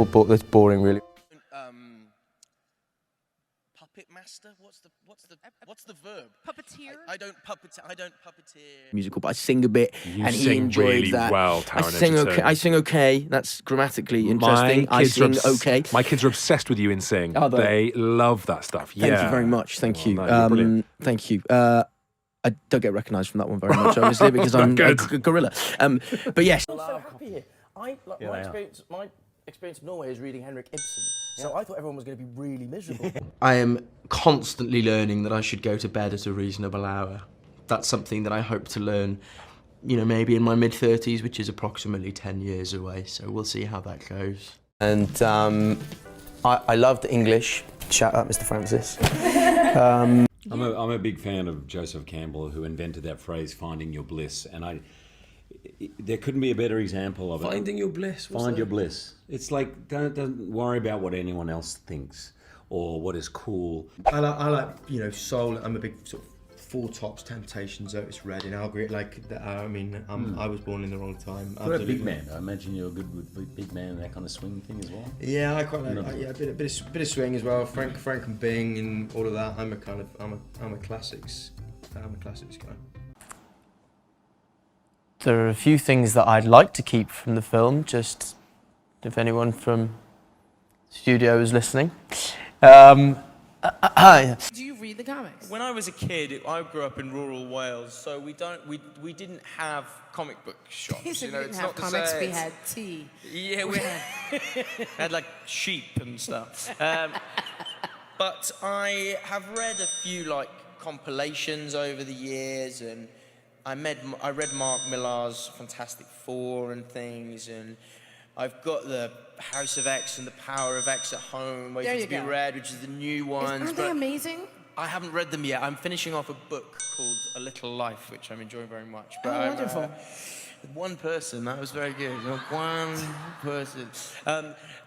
That's boring, really. Puppet master? What's the verb? Puppeteer? I don't puppeteer. Musical, but I sing a bit, You and he sing enjoyed really that. well, Taron Egerton. I sing okay. That's grammatically interesting. I sing okay. My kids are obsessed with you in Sing. Are they? They love that stuff. Thank you very much. Thank you. No, you're brilliant. Thank you. I don't get recognised from that one very much, obviously, because I'm a gorilla. But yes. I'm so happy here. My experience of Norway is reading Henrik Ibsen, so I thought everyone was going to be really miserable. I am constantly learning that I should go to bed at a reasonable hour. That's something that I hope to learn, you know, maybe in my mid-30s, which is approximately 10 years away, so we'll see how that goes. And I loved English. Shout out, Mr. Francis. I'm a big fan of Joseph Campbell, who invented that phrase, finding your bliss, and there couldn't be a better example of it. Finding your bliss. Find your bliss. It's like, don't worry about what anyone else thinks or what is cool. I like, you know, soul. I'm a big sort of Four Tops, Temptations, Otis Redding, Algorithm. Like, I mean, I was born in the wrong time. You're a big man. I imagine you're good with big man and that kind of swing thing as well. Yeah, I quite like a bit of swing as well. Frank and Bing and all of that. I'm a classics guy. There are a few things that I'd like to keep from the film, just if anyone from the studio is listening. Do you read the comics? When I was a kid, I grew up in rural Wales, so we didn't have comic book shops. He said You know, we didn't it's have not to comics, say we it's- had tea. Yeah, we had like sheep and stuff. But I have read a few like compilations over the years, and I read Mark Millar's Fantastic Four and things, and I've got the House of X and the Power of X at home, waiting to be read, which is the new ones. Aren't they amazing? I haven't read them yet. I'm finishing off a book called A Little Life, which I'm enjoying very much. But Oh, wonderful. One person, that was very good. One person.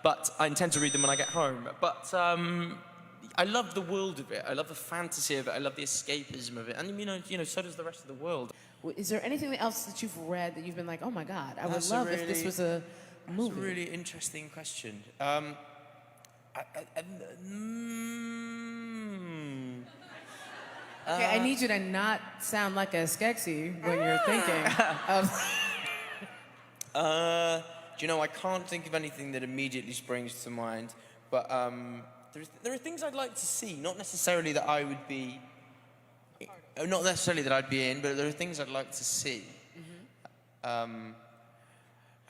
But I intend to read them when I get home. But I love the world of it. I love the fantasy of it. I love the escapism of it. And, you know, so does the rest of the world. Is there anything else that you've read that you've been like, oh my God, I would love if this was a movie? That's a really interesting question. Okay, I need you to not sound like a Skeksis when you're thinking of... Do you know, I can't think of anything that immediately springs to mind, but there are things I'd like to see, not necessarily that I would be, not necessarily that I'd be in, but there are things I'd like to see. Mm-hmm.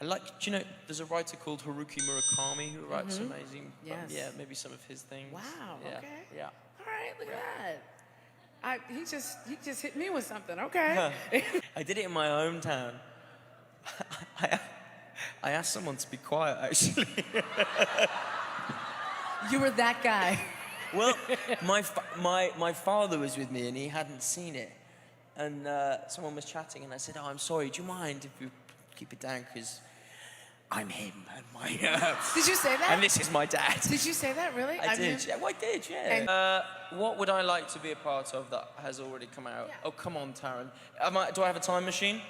I like, do you know, there's a writer called Haruki Murakami who writes amazing, yeah, maybe some of his things. Wow, yeah, okay. Yeah. All right, look at that. He just hit me with something, okay. I did it in my hometown. I asked someone to be quiet, actually. You were that guy. Well, my father was with me and he hadn't seen it. And someone was chatting and I said, oh, I'm sorry, do you mind if you keep it down? Because I'm him and my... Did you say that? And this is my dad. Did you say that, really? I did, yeah. Well, I did, yeah. What would I like to be a part of that has already come out? Yeah. Oh, come on, Taron. Do I have a time machine?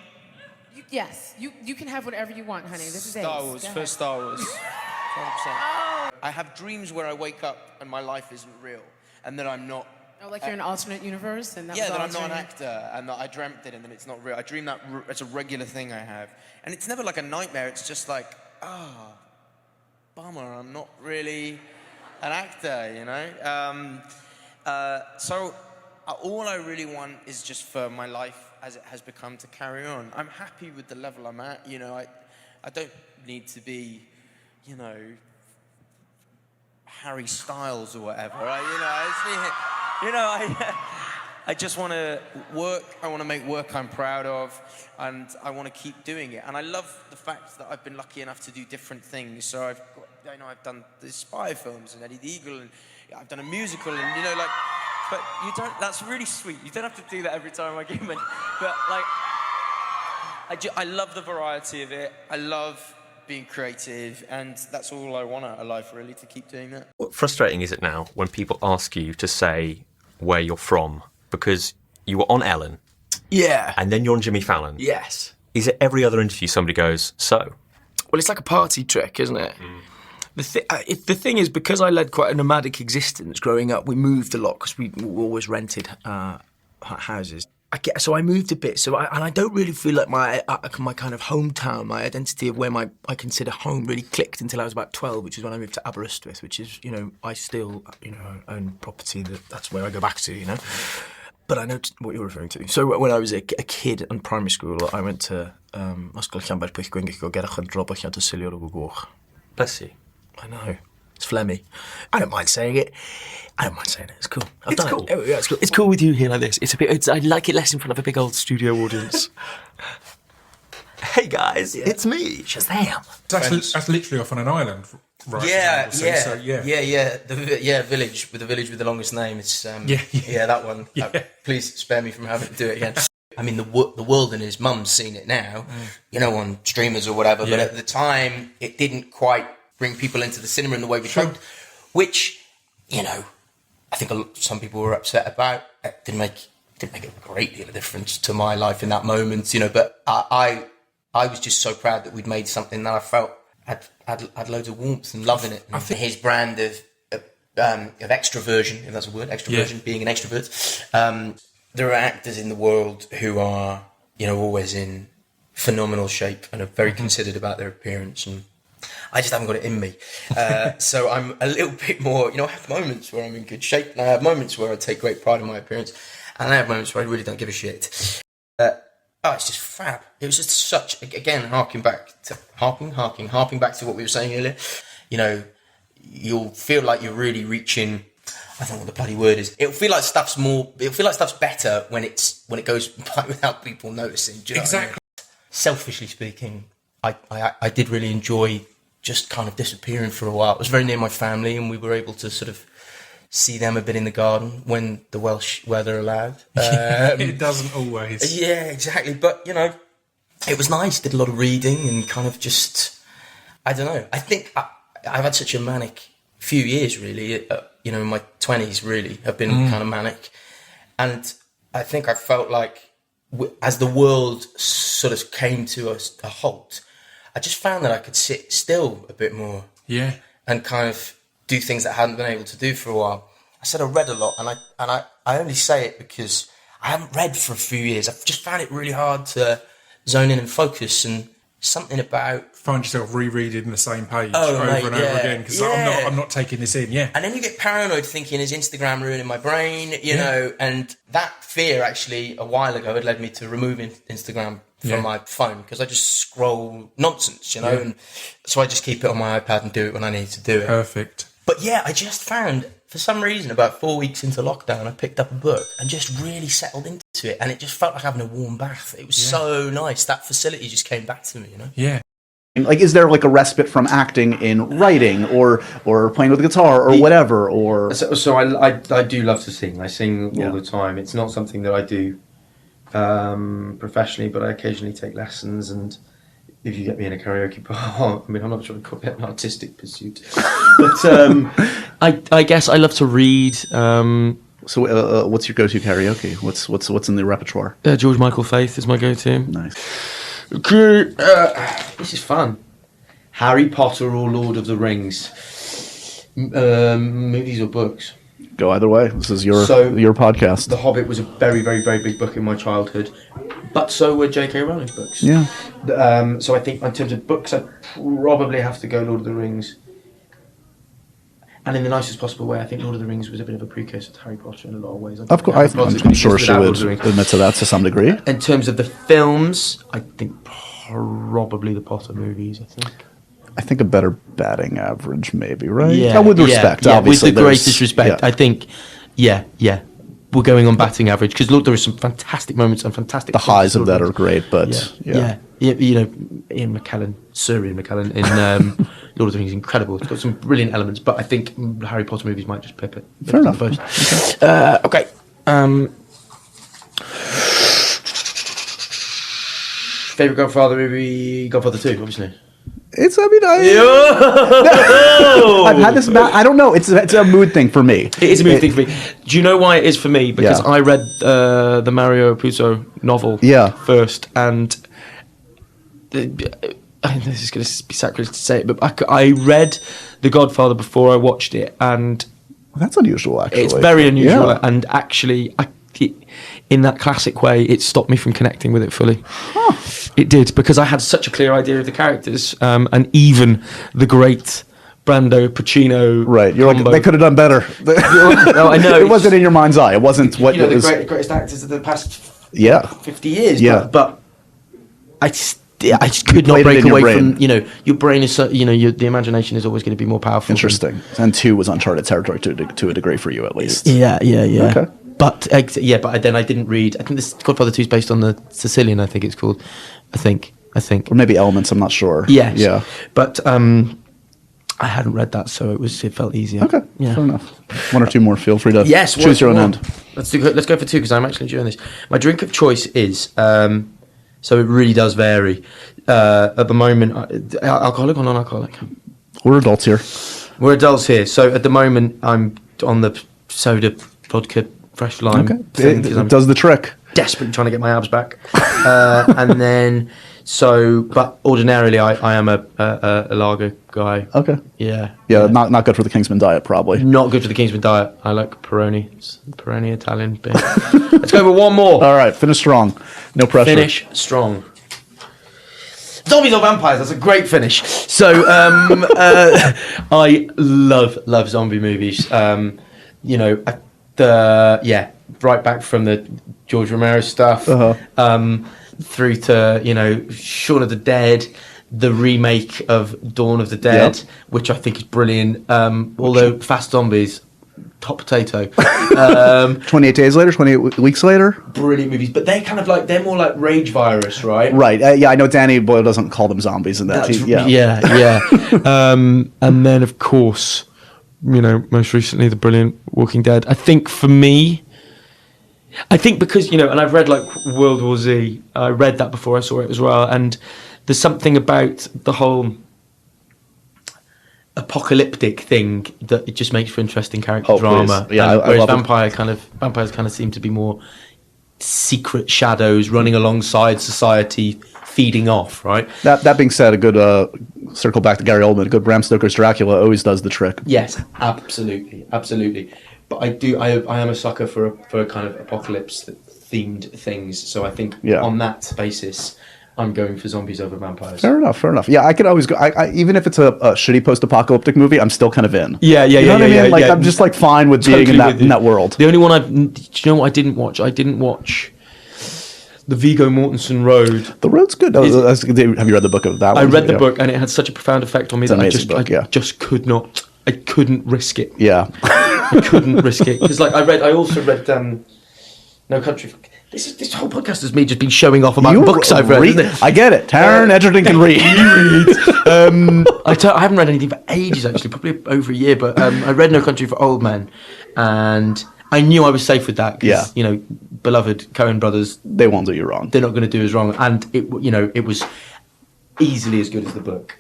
Yes. You can have whatever you want, honey. This is Star Wars, first Star Wars. 100%. Oh. I have dreams where I wake up and my life isn't real. And that I'm not... Oh, like you're in an alternate universe? And that I'm not an actor, and that I dreamt it, and then it's not real. I dream that it's a regular thing I have. And it's never like a nightmare, it's just like, bummer, I'm not really an actor, you know? So all I really want is just for my life as it has become to carry on. I'm happy with the level I'm at, you know, I don't need to be, you know, Harry Styles or whatever, I just want to work, I want to make work I'm proud of, and I want to keep doing it. And I love the fact that I've been lucky enough to do different things. So I've done the spy films and Eddie the Eagle, and I've done a musical, and you know, like, but you don't, that's really sweet. You don't have to do that every time I give it. But like, I love the variety of it. I love being creative, and that's all I want out of life, really, to keep doing that. What frustrating is it now when people ask you to say where you're from? Because you were on Ellen. Yeah. And then you're on Jimmy Fallon. Yes. Is it every other interview somebody goes, so? Well, it's like a party trick, isn't it? The thing is, because I led quite a nomadic existence growing up, we moved a lot because we always rented houses. So I moved a bit. And I don't really feel like my kind of hometown, my identity of where I consider home really clicked until I was about 12, which is when I moved to Aberystwyth, which is, I still, own property that's where I go back to, But I know what you're referring to. So when I was a kid in primary school, I went to Ysgol Llanfair Pwyllgwyngyll o Gerach yn Drobach to Silio o Gwch. Bless you. I know. It's phlegmy. I don't mind saying it. It's cool. I've done cool. it. Yeah, it's cool. It's cool with you here like this. I like it less in front of a big old studio audience. Hey guys, it's me, Shazam. That's literally off on an island, right? Yeah. The Village with the longest name. It's that one. Yeah. Please spare me from having to do it again. I mean, the world and his mum's seen it now, on streamers or whatever. Yeah. But at the time, it didn't quite bring people into the cinema in the way we hoped, which, I think some people were upset about. It didn't make a great deal of difference to my life in that moment, But I was just so proud that we'd made something that I felt had loads of warmth and love in it. And his brand of extroversion, if that's a word, being an extrovert. There are actors in the world who are, always in phenomenal shape and are very considered about their appearance, and I just haven't got it in me. So I'm a little bit more, I have moments where I'm in good shape, and I have moments where I take great pride in my appearance, and I have moments where I really don't give a shit. It's just fab. It was just such, again, harking back to what we were saying earlier. You'll feel like you're really reaching, I don't know what the bloody word is. It'll feel like stuff's better when it goes by without people noticing. Do you know what I mean? Selfishly speaking, I did really enjoy just kind of disappearing for a while. It was very near my family, and we were able to sort of see them a bit in the garden when the Welsh weather allowed. It doesn't always. Yeah, exactly. But, it was nice. Did a lot of reading and kind of just, I don't know. I think I've had such a manic few years, really. In my 20s, really, have been kind of manic. And I think I felt like as the world sort of came to a halt, I just found that I could sit still a bit more. Yeah. And kind of do things that I hadn't been able to do for a while. I said I read a lot, and I only say it because I haven't read for a few years. I've just found it really hard to zone in and focus, and something about... Find yourself rereading the same page over and over again, because I'm not taking this in, And then you get paranoid thinking, is Instagram ruining my brain, you know? And that fear, actually, a while ago, had led me to removing Instagram from my phone, because I just scroll nonsense, and so I just keep it on my iPad and do it when I need to do it. Perfect. But I just found, for some reason, about 4 weeks into lockdown, I picked up a book and just really settled into it, and it just felt like having a warm bath. It was so nice. That facility just came back to me, Yeah. Like, is there like a respite from acting in writing or playing with the guitar or whatever? Or so I do love to sing. I sing all the time. It's not something that I do professionally, but I occasionally take lessons. And if you get me in a karaoke bar, I mean, I'm not sure I'd call it an artistic pursuit, but I guess I love to read. So, what's your go-to karaoke? What's in the repertoire? George Michael Faith is my go-to. Nice. Okay, this is fun. Harry Potter or Lord of the Rings? Movies or books? Go either way. This is your podcast. The Hobbit was a very, very, very big book in my childhood, but so were J.K. Rowling's books. Yeah. So I think in terms of books, I'd probably have to go Lord of the Rings. And in the nicest possible way, I think Lord of the Rings was a bit of a precursor to Harry Potter in a lot of ways. Of course, I'm sure she would admit to that to some degree. In terms of the films, I think probably the Potter movies, I think a better batting average, maybe, right? Yeah, with respect, obviously. With the greatest respect, I think, we're going on batting average, because look, there are some fantastic moments and fantastic... The highs of that are great, but... Sir Ian McKellen in Lord of the Rings is incredible. It's got some brilliant elements, but I think the Harry Potter movies might just pip it. Fair enough. Okay. Favourite Godfather movie? Godfather 2, obviously. I've had this I don't know. It's a mood thing for me. It is a mood thing for me. Do you know why it is for me? Because I read the Mario Puzo novel first, and this is going to be sacrilegious to say it, but I read The Godfather before I watched it, and that's unusual. Actually, it's very unusual, and actually, in that classic way, it stopped me from connecting with it fully. It did, because I had such a clear idea of the characters, and even the great Brando, Pacino. Right, you're like, they could have done better. No, I know. It wasn't in your mind's eye. It wasn't what you know, it was. the greatest actors of the past 50 years. Yeah. But I just could not break away from, your brain is so, the imagination is always going to be more powerful. Interesting. And 2 was uncharted territory to a degree for you, at least. Yeah. Okay. But then I didn't read. I think this Godfather 2 is based on the Sicilian. I think it's called. I think. Or maybe Elements. I'm not sure. Yes. Yeah. But I hadn't read that, so it felt easier. Okay. Yeah. Fair enough. 1 or 2 more. Feel free to choose your own end. Let's go for 2 because I'm actually enjoying this. My drink of choice is. So it really does vary. At the moment, alcoholic or non-alcoholic? We're adults here. We're adults here. So at the moment, I'm on the soda, vodka, fresh lime. Okay. Thing, It does the trick. Desperately trying to get my abs back. And then, but ordinarily, I am a lager guy. Okay. Yeah. Yeah, not good for the Kingsman diet, probably. Not good for the Kingsman diet. I like Peroni. It's Peroni Italian beer. Let's go with one more. All right, finish strong. No pressure. Finish strong. Zombies or vampires? That's a great finish. So, I love zombie movies. Right back from the George Romero stuff, through to Shaun of the Dead, the remake of Dawn of the Dead, which I think is brilliant. Although Fast Zombies, top potato. 28 days later, 28 weeks later. Brilliant movies, but they're kind of like, they're more like Rage Virus, right? Right. I know Danny Boyle doesn't call them zombies in that. Yeah. And then of course, most recently the brilliant Walking Dead. I think for me, because and I've read like World War Z. I read that before I saw it as well, and there's something about the whole apocalyptic thing that it just makes for interesting character drama. Please. Yeah, whereas vampires kind of seem to be more secret shadows running alongside society, feeding off. Right. That being said, a good circle back to Gary Oldman. A good Bram Stoker's Dracula always does the trick. Yes, absolutely. But I am a sucker for a kind of apocalypse themed things. So I think on that basis, I'm going for zombies over vampires. Fair enough. Yeah, I could always go. I even if it's a shitty post-apocalyptic movie, I'm still kind of in. Yeah. You know what I mean? Like I'm just like fine with being in that world. The only one do you know what I didn't watch? I didn't watch the Viggo Mortensen Road. The Road's good. Have you read the book of that one? I read the book, and it had such a profound effect on me that I just could not. I couldn't risk it. Yeah. I couldn't risk it because, like, I also read No Country for. This whole podcast is me just been showing off about books I've read. Isn't it? I get it. Taron Egerton can read. I haven't read anything for ages, actually, probably over a year. But I read No Country for Old Men, and I knew I was safe with that. Because, beloved Coen brothers, they won't do you wrong. They're not going to do us wrong, and it was easily as good as the book.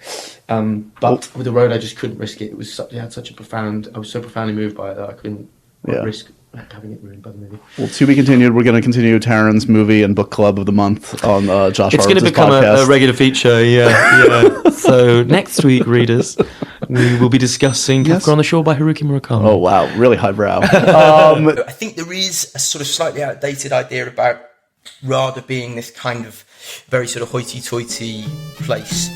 But with The Road, I just couldn't risk it. It had such a profound. I was so profoundly moved by it that I couldn't risk having it ruined by the movie. Well, to be continued. We're going to continue Taron's movie and book club of the month on Josh Horowitz's podcast. It's going to become a regular feature. Yeah. So next week, readers, we will be discussing Kafka on the Shore by Haruki Murakami. Oh wow, really highbrow. I think there is a sort of slightly outdated idea about RADA being this kind of very sort of hoity-toity place.